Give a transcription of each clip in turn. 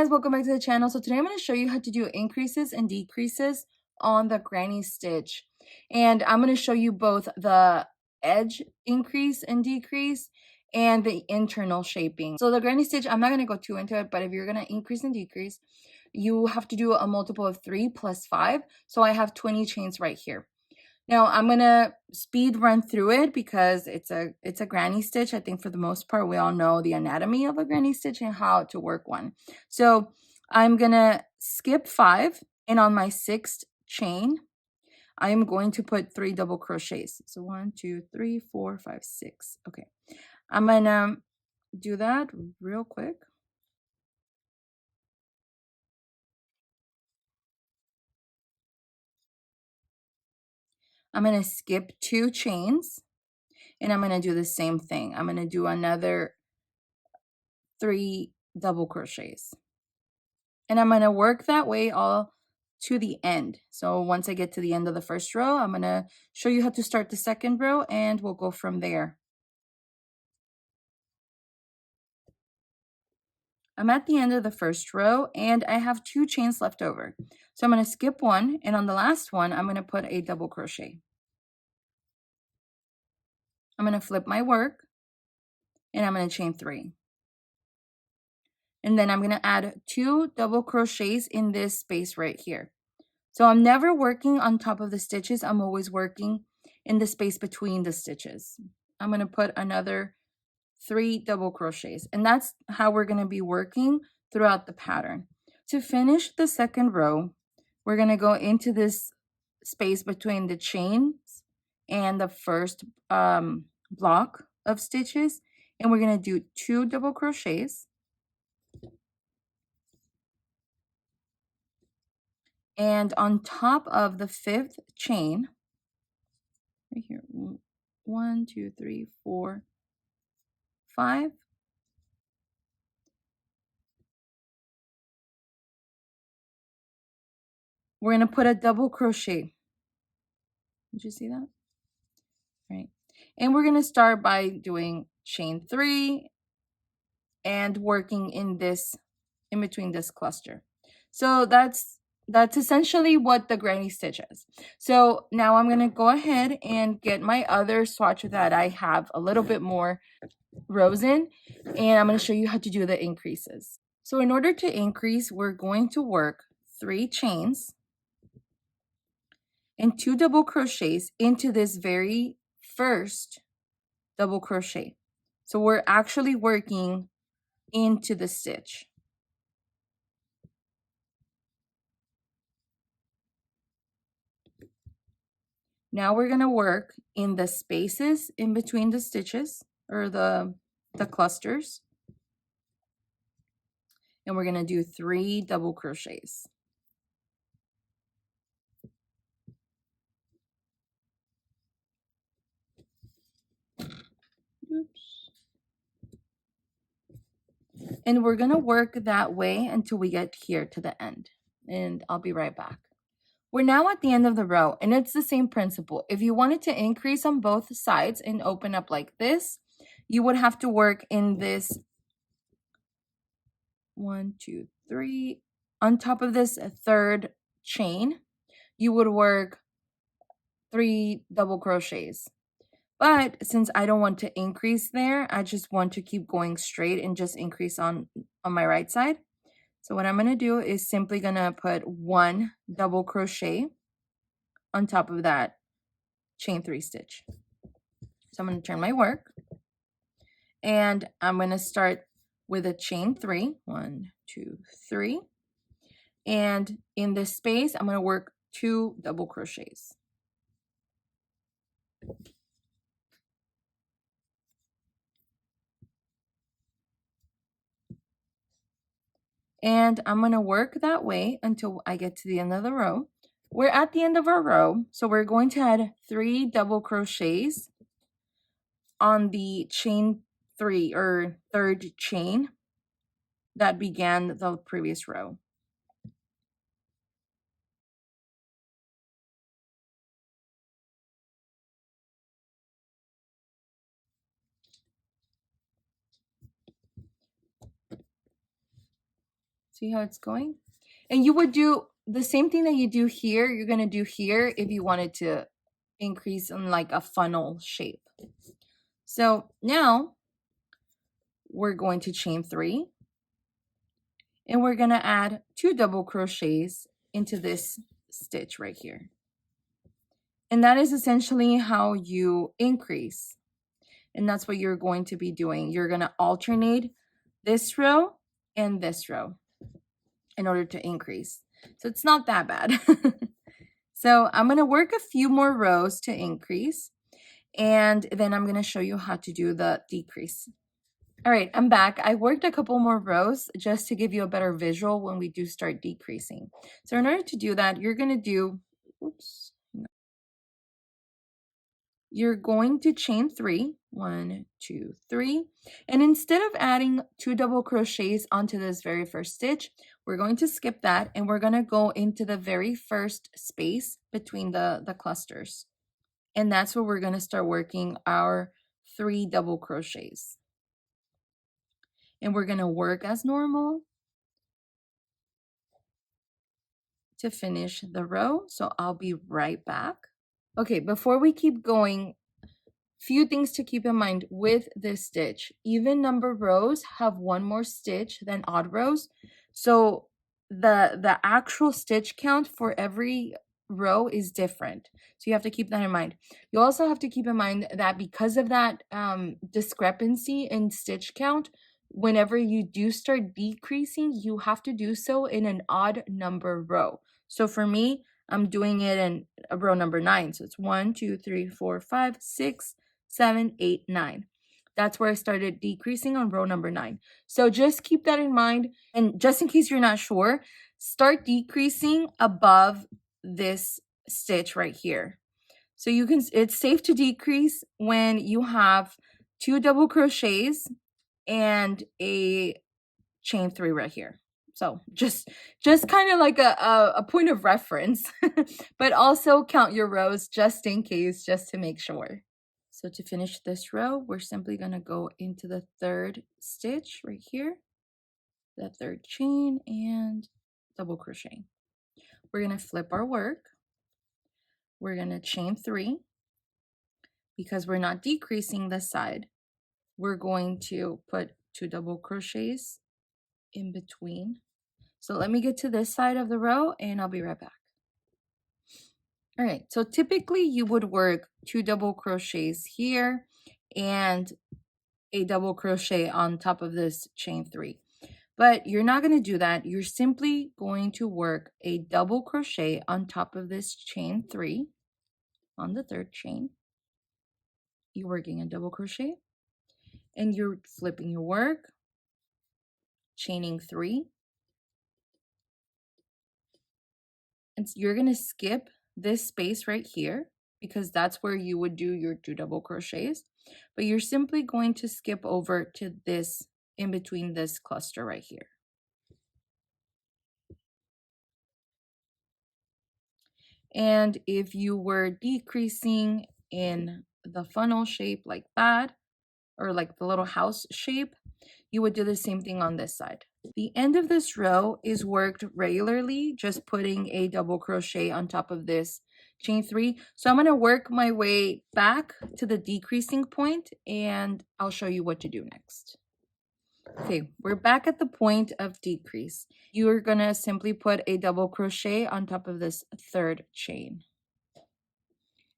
guys, welcome back to the channel. So today I'm going to show you how to do increases and decreases on the granny stitch. And I'm going to show you both the edge increase and decrease and the internal shaping. So the granny stitch, I'm not going to go too into it, but if you're going to increase and decrease, you have to do a multiple of 3 plus 5. So I have 20 chains right here. Now I'm gonna speed run through it because it's a granny stitch. I think for the most part we all know the anatomy of a granny stitch and how to work one. So I'm gonna skip 5, and on my 6th chain I am going to put 3 double crochets. So 1, 2, 3, 4, 5, 6. Okay, I'm gonna do that real quick. I'm gonna skip 2 chains, and I'm gonna do the same thing. I'm gonna do another 3 double crochets. And I'm going to work that way all to the end. So once I get to the end of the first row, I'm going to show you how to start the second row, and we'll go from there. I'm at the end of the first row and I have 2 chains left over. So I'm going to skip 1, and on the last one, I'm going to put a double crochet. I'm going to flip my work and I'm going to chain 3. And then I'm going to add 2 double crochets in this space right here. So I'm never working on top of the stitches. I'm always working in the space between the stitches. I'm going to put another 3 double crochets, and that's how we're going to be working throughout the pattern. To finish the second row, we're going to go into this space between the chains and the first block of stitches, and we're going to do 2 double crochets. And on top of the 5th chain, right here, 1, 2, 3, 4, 5. We're going to put a double crochet. Did you see that? Right. And we're going to start by doing chain 3 and working in between this cluster. So that's essentially what the granny stitch is. So now I'm going to go ahead and get my other swatch that I have a little bit more rows in, and I'm going to show you how to do the increases. So in order to increase, we're going to work 3 chains and 2 double crochets into this very first double crochet. So we're actually working into the stitch. Now we're going to work in the spaces in between the stitches, or the clusters. And we're going to do 3 double crochets. Oops. And we're going to work that way until we get here to the end. And I'll be right back. We're now at the end of the row, and it's the same principle. If you wanted to increase on both sides and open up like this, you would have to work in this 1, 2, 3. On top of this 3rd chain, you would work 3 double crochets. But since I don't want to increase there, I just want to keep going straight and just increase on my right side. So what I'm going to do is simply going to put 1 double crochet on top of that chain 3 stitch. So I'm going to turn my work, and I'm going to start with a chain 3. 1, 2, 3. And in this space, I'm going to work 2 double crochets. And I'm going to work that way until I get to the end of the row. We're at the end of our row, so we're going to add 3 double crochets on the chain 3, or 3rd chain that began the previous row. See how it's going? And you would do the same thing that you do here, you're going to do here if you wanted to increase in like a funnel shape. So now we're going to chain 3 and we're going to add 2 double crochets into this stitch right here. And that is essentially how you increase. And that's what you're going to be doing. You're going to alternate this row and this row in order to increase. So it's not that bad. So I'm going to work a few more rows to increase, and then I'm going to show you how to do the decrease. All right, I'm back. I worked a couple more rows just to give you a better visual when we do start decreasing. So in order to do that, you're going to do, oops, you're going to chain 3, 1, 2, 3, and instead of adding 2 double crochets onto this very first stitch, we're going to skip that and we're going to go into the very first space between the clusters. And that's where we're going to start working our 3 double crochets. And we're going to work as normal to finish the row. So I'll be right back. Okay, before we keep going, few things to keep in mind with this stitch. Even number rows have one more stitch than odd rows. So the actual stitch count for every row is different. So you have to keep that in mind. You also have to keep in mind that because of that discrepancy in stitch count, whenever you do start decreasing, you have to do so in an odd number row. So for me, I'm doing it in row number 9. So it's 1, 2, 3, 4, 5, 6, 7, 8, 9. That's where I started decreasing on row number 9. So just keep that in mind. And just in case you're not sure, start decreasing above this stitch right here. So you can, it's safe to decrease when you have 2 double crochets and a chain 3 right here. So just kind of like a point of reference, but also count your rows just in case, just to make sure. So to finish this row, we're simply going to go into the 3rd stitch right here, the 3rd chain, and double crochet. We're going to flip our work. We're going to chain 3 because we're not decreasing this side. We're going to put 2 double crochets in between. So let me get to this side of the row and I'll be right back. All right, so typically you would work 2 double crochets here and a double crochet on top of this chain 3. But you're not going to do that. You're simply going to work a double crochet on top of this chain 3 on the 3rd chain. You're working a double crochet and you're flipping your work, chaining 3. And you're going to skip this space right here because that's where you would do your 2 double crochets. But you're simply going to skip over to this in between this cluster right here. And if you were decreasing in the funnel shape like that, or like the little house shape, you would do the same thing on this side. The end of this row is worked regularly, just putting a double crochet on top of this chain 3. So I'm going to work my way back to the decreasing point and I'll show you what to do next. Okay, we're back at the point of decrease. You're going to simply put a double crochet on top of this 3rd chain.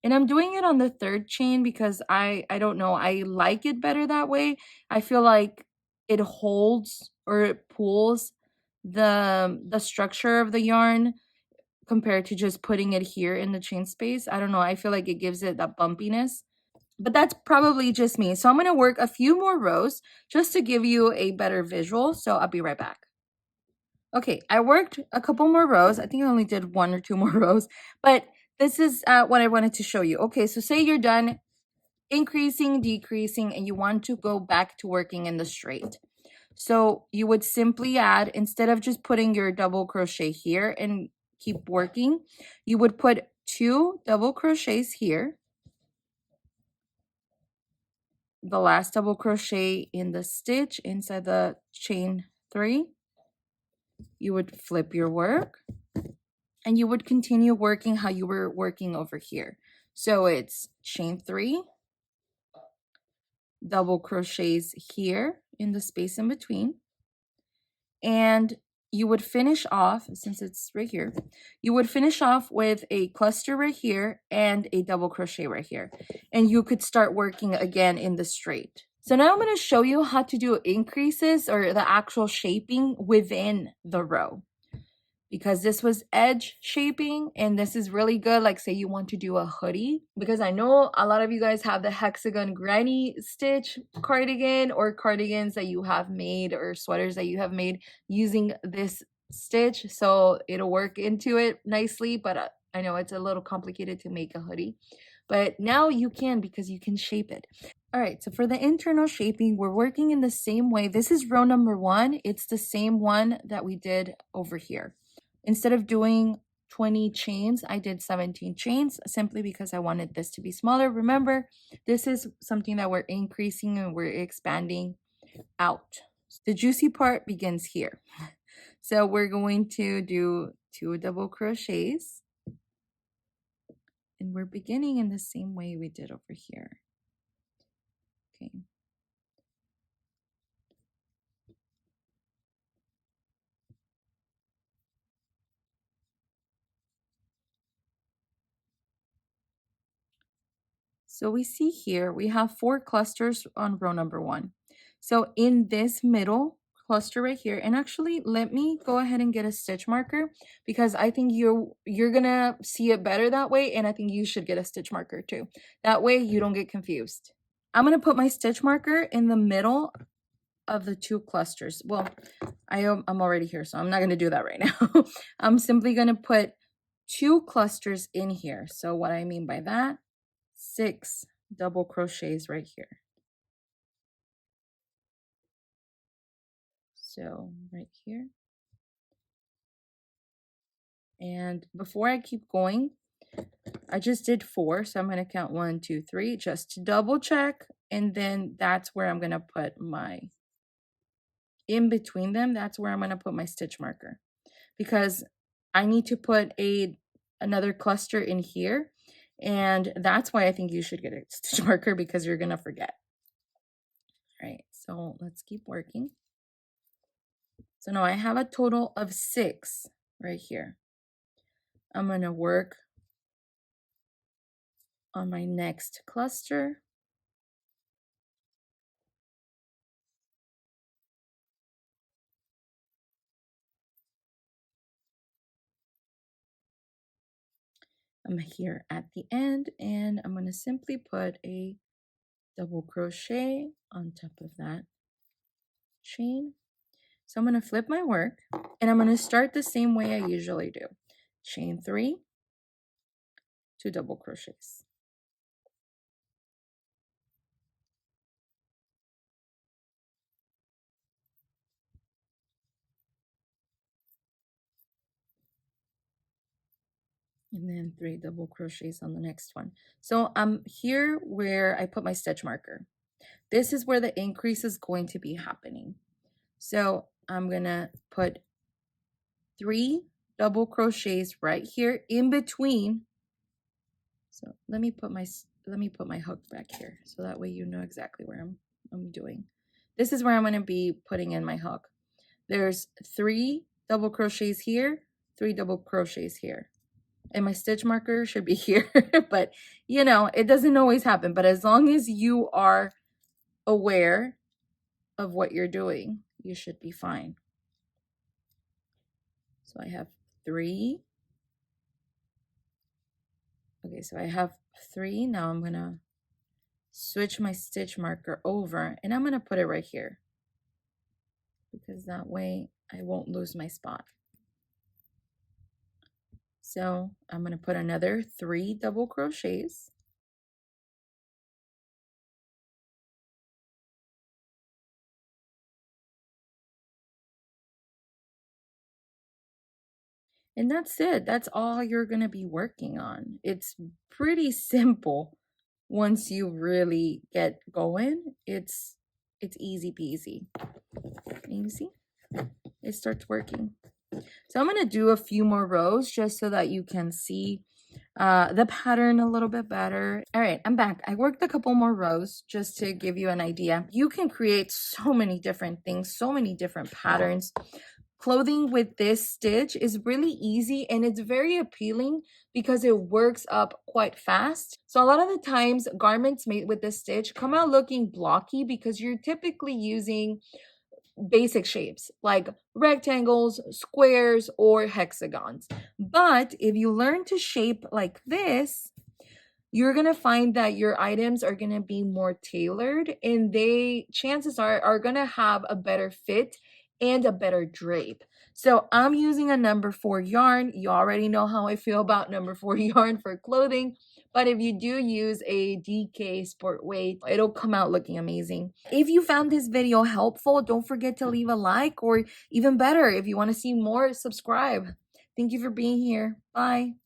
And I'm doing it on the 3rd chain because I don't know, I like it better that way. I feel like it holds or it pulls the structure of the yarn compared to just putting it here in the chain space. I don't know, I feel like it gives it that bumpiness. But that's probably just me. So I'm going to work a few more rows just to give you a better visual. So I'll be right back. Okay, I worked a couple more rows. I think I only did 1 or 2 more rows, but this is what I wanted to show you. Okay, so say you're done increasing, decreasing, and you want to go back to working in the straight. So you would simply add, instead of just putting your double crochet here and keep working, you would put 2 double crochets here, the last double crochet in the stitch inside the chain 3, you would flip your work, and you would continue working how you were working over here. So it's chain 3, double crochets here in the space in between, and you would finish off, since it's right here, you would finish off with a cluster right here and a double crochet right here, and you could start working again in the straight. So now I'm going to show you how to do increases or the actual shaping within the row, because this was edge shaping and this is really good. Like say you want to do a hoodie, because I know a lot of you guys have the hexagon granny stitch cardigan or cardigans that you have made or sweaters that you have made using this stitch, so it'll work into it nicely. But I know it's a little complicated to make a hoodie, but now you can, because you can shape it. All right, so for the internal shaping, we're working in the same way. This is row number 1. It's the same one that we did over here. Instead of doing 20 chains, I did 17 chains simply because I wanted this to be smaller. Remember, this is something that we're increasing and we're expanding out. The juicy part begins here. So we're going to do 2 double crochets, and we're beginning in the same way we did over here. Okay. So we see here, we have 4 clusters on row number 1. So in this middle cluster right here, and actually let me go ahead and get a stitch marker, because I think you're gonna see it better that way, and I think you should get a stitch marker too. That way you don't get confused. I'm gonna put my stitch marker in the middle of the 2 clusters. Well, I'm already here, so I'm not gonna do that right now. I'm simply gonna put 2 clusters in here. So what I mean by that, 6 double crochets right here. So right here. And before I keep going, I just did 4, so I'm going to count 1, 2, 3 just to double check, and then that's where I'm going to put my, in between them, that's where I'm going to put my stitch marker, because I need to put another cluster in here, and that's why I think you should get a stitch marker, because you're going to forget. All right, so let's keep working. So now I have a total of 6 right here. I'm going to work on my next cluster. I'm here at the end, and I'm going to simply put a double crochet on top of that chain. So I'm going to flip my work, and I'm going to start the same way I usually do. Chain 3, 2 double crochets. And then 3 double crochets on the next one. So I'm here where I put my stitch marker. This is where the increase is going to be happening. So I'm going to put 3 double crochets right here in between. So let me put my hook back here, so that way you know exactly where I'm doing. This is where I'm going to be putting in my hook. There's 3 double crochets here, 3 double crochets here, and my stitch marker should be here. But you know, it doesn't always happen, but as long as you are aware of what you're doing, you should be fine. So I have 3. Okay, so I have 3. Now I'm gonna switch my stitch marker over, and I'm gonna put it right here, because that way I won't lose my spot. So I'm gonna put another 3 double crochets. And that's it. That's all you're gonna be working on. It's pretty simple. Once you really get going, it's easy peasy. Can you see? it starts working. So I'm going to do a few more rows just so that you can see the pattern a little bit better. All right, I'm back. I worked a couple more rows just to give you an idea. You can create so many different things, so many different patterns. Clothing with this stitch is really easy and it's very appealing because it works up quite fast. So a lot of the times garments made with this stitch come out looking blocky because you're typically using basic shapes like rectangles, squares, or hexagons. But if you learn to shape like this, you're going to find that your items are going to be more tailored and they chances are going to have a better fit and a better drape. So I'm using a number 4 yarn. You already know how I feel about number 4 yarn for clothing. But if you do use a DK sport weight, it'll come out looking amazing. If you found this video helpful, don't forget to leave a like, or even better, if you want to see more, subscribe. Thank you for being here. Bye.